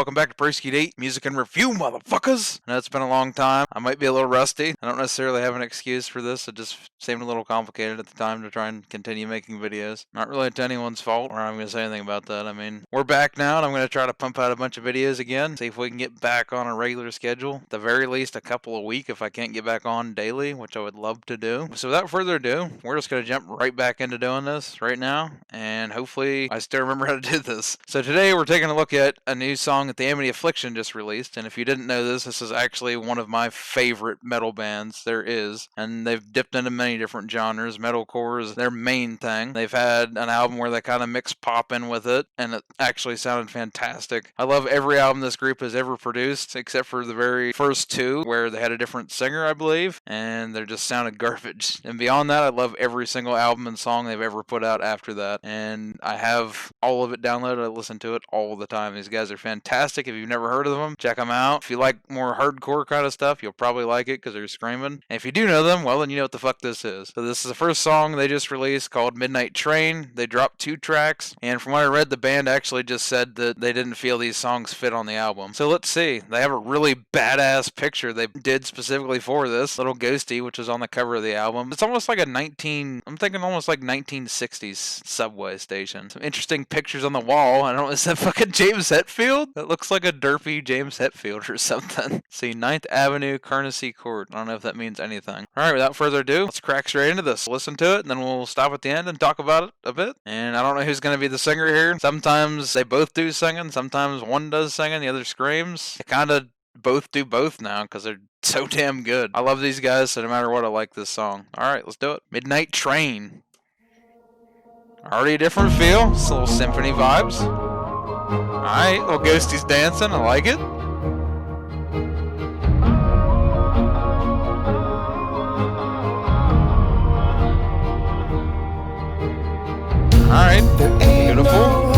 welcome back to Persecute 8 Music and Review, motherfuckers! I know it's been a long time. I might be a little rusty. I don't necessarily have an excuse for this. It just seemed a little complicated at the time to try and continue making videos. Not really to anyone's fault, or I'm going to say anything about that. I mean, we're back now, and I'm going to try to pump out a bunch of videos again, see if we can get back on a regular schedule. At the very least, a couple a week if I can't get back on daily, which I would love to do. So without further ado, we're just going to jump right back into doing this right now, and hopefully I still remember how to do this. So today we're taking a look at a new song that the Amity Affliction just released, and if you didn't know this is actually one of my favorite metal bands there is, and they've dipped into many different genres. Metalcore is their main thing. They've had an album where they kind of mix pop in with it, and it actually sounded fantastic. I love every album this group has ever produced, except for the very first two, where they had a different singer, I believe, and they just sounded garbage. And beyond that, I love every single album and song they've ever put out after that, and I have all of it downloaded. I listen to it all the time. These guys are fantastic. If you've never heard of them, check them out. If you like more hardcore kind of stuff, you'll probably like it because they're screaming. And if you do know them, well, then you know what the fuck this is. So this is the first song they just released called Midnight Train. They dropped 2 tracks, and from what I read, the band actually just said that they didn't feel these songs fit on the album. So let's see. They have a really badass picture they did specifically for this. Little Ghosty, which is on the cover of the album. It's almost like I'm thinking almost like 1960s subway station. Some interesting pictures on the wall. I don't know, is that fucking James Hetfield? That looks like a derpy James Hetfield or something. See, 9th Avenue, Carnegie Court. I don't know if that means anything. Alright, without further ado, let's crack straight into this. Listen to it, and then we'll stop at the end and talk about it a bit. And I don't know who's going to be the singer here. Sometimes they both do singing. Sometimes one does singing, the other screams. They kind of both do both now because they're so damn good. I love these guys, so no matter what, I like this song. Alright, let's do it. Midnight Train. Already a different feel. It's a little symphony vibes. Alright, little Ghosty's dancing. I like it. Alright, beautiful.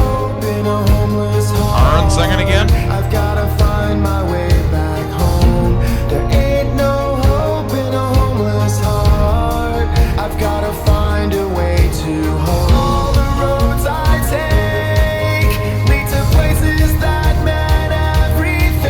Aaron singing again. I've gotta find my way back home. There ain't no hope in a homeless heart. I've gotta find a way to home. All the roads I take lead to places that meant everything.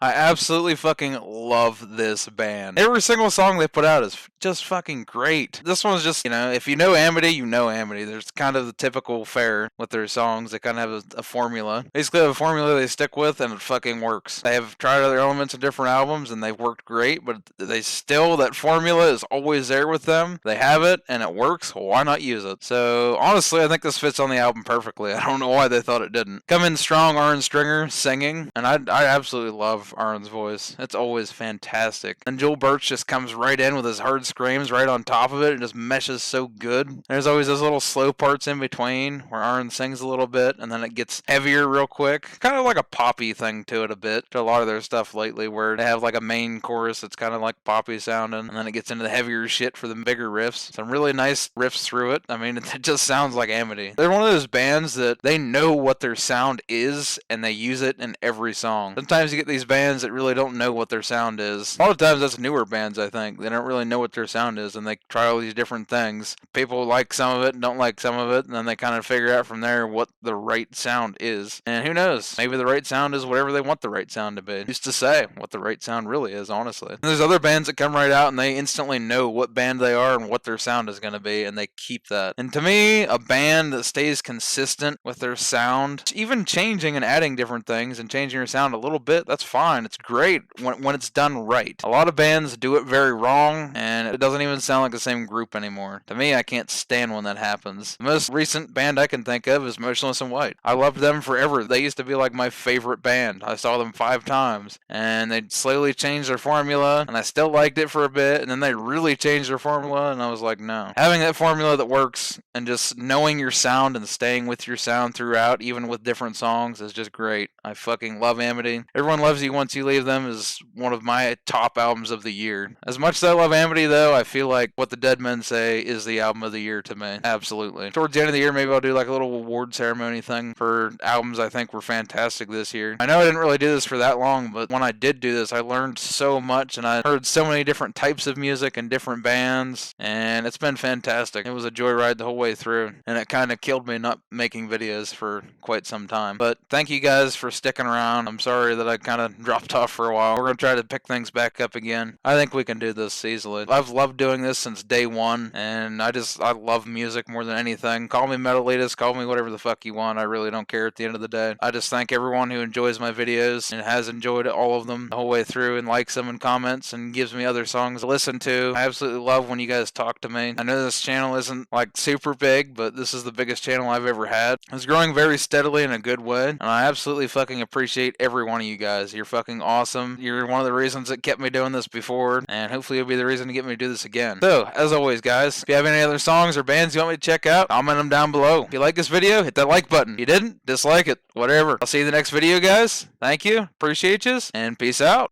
I absolutely fucking love this band. Every single song they put out is just fucking great. This one's just, if you know Amity, you know Amity. There's kind of the typical fare with their songs. They kind of have a formula. Basically, have a formula they stick with, and it fucking works. They have tried other elements in different albums, and they've worked great, but that formula is always there with them. They have it, and it works. Why not use it? So, honestly, I think this fits on the album perfectly. I don't know why they thought it didn't. Come in strong, Aaron Stringer singing, and I absolutely love Aaron's voice. It's always fantastic. And Joel Birch just comes right in with his hard screams right on top of it and just meshes so good. There's always those little slow parts in between where Aaron sings a little bit and then it gets heavier real quick. Kind of like a poppy thing to it a bit, to a lot of their stuff lately, where they have like a main chorus that's kind of like poppy sounding, and then it gets into the heavier shit for the bigger riffs. Some really nice riffs through it. I mean, it just sounds like Amity. They're one of those bands that they know what their sound is and they use it in every song. Sometimes you get these bands that really don't know what their sound is. A lot of times that's newer bands, I think. They don't really know what their sound is and they try all these different things. People like some of it and don't like some of it, and then they kind of figure out from there what the right sound is. And who knows? Maybe the right sound is whatever they want the right sound to be. Who's to say what the right sound really is, honestly? And there's other bands that come right out and they instantly know what band they are and what their sound is going to be, and they keep that. And to me, a band that stays consistent with their sound, even changing and adding different things and changing your sound a little bit, that's fine. It's great when it's done right. A lot of bands do it very wrong, and it doesn't even sound like the same group anymore. To me, I can't stand when that happens. The most recent band I can think of is Motionless in White. I loved them forever. They used to be like my favorite band. I saw them 5 times, and they slowly changed their formula, and I still liked it for a bit, and then they really changed their formula, and I was like, no. Having that formula that works, and just knowing your sound and staying with your sound throughout, even with different songs, is just great. I fucking love Amity. Everyone Loves You Once You Leave Them is one of my top albums of the year. As much as I love Amity, though, I feel like What the Dead Men Say is the album of the year to me. Absolutely. Towards the end of the year, maybe I'll do like a little award ceremony thing for albums I think were fantastic this year. I know I didn't really do this for that long, but when I did do this, I learned so much, and I heard so many different types of music and different bands, and it's been fantastic. It was a joyride the whole way through, and it kind of killed me not making videos for quite some time. But thank you guys for sticking around. I'm sorry that I kind of dropped off for a while. We're going to try to pick things back up again. I think we can do this easily. I've loved doing this since day one, and I love music more than anything. Call me metal elitist, call me whatever the fuck you want. I really don't care at the end of the day. I just thank everyone who enjoys my videos and has enjoyed all of them the whole way through and likes them and comments and gives me other songs to listen to. I absolutely love when you guys talk to me. I know this channel isn't like super big, but this is the biggest channel I've ever had. It's growing very steadily in a good way, and I absolutely fucking appreciate every one of you guys. You're fucking awesome. You're one of the reasons that kept me doing this before, and hopefully you'll be the reason to get me to do this again. So, as always, guys, if you have any other songs or bands you want me to check out, comment them down below. If you like this video, hit that like button. If you didn't, dislike it. Whatever. I'll see you in the next video, guys. Thank you. Appreciate you, and peace out.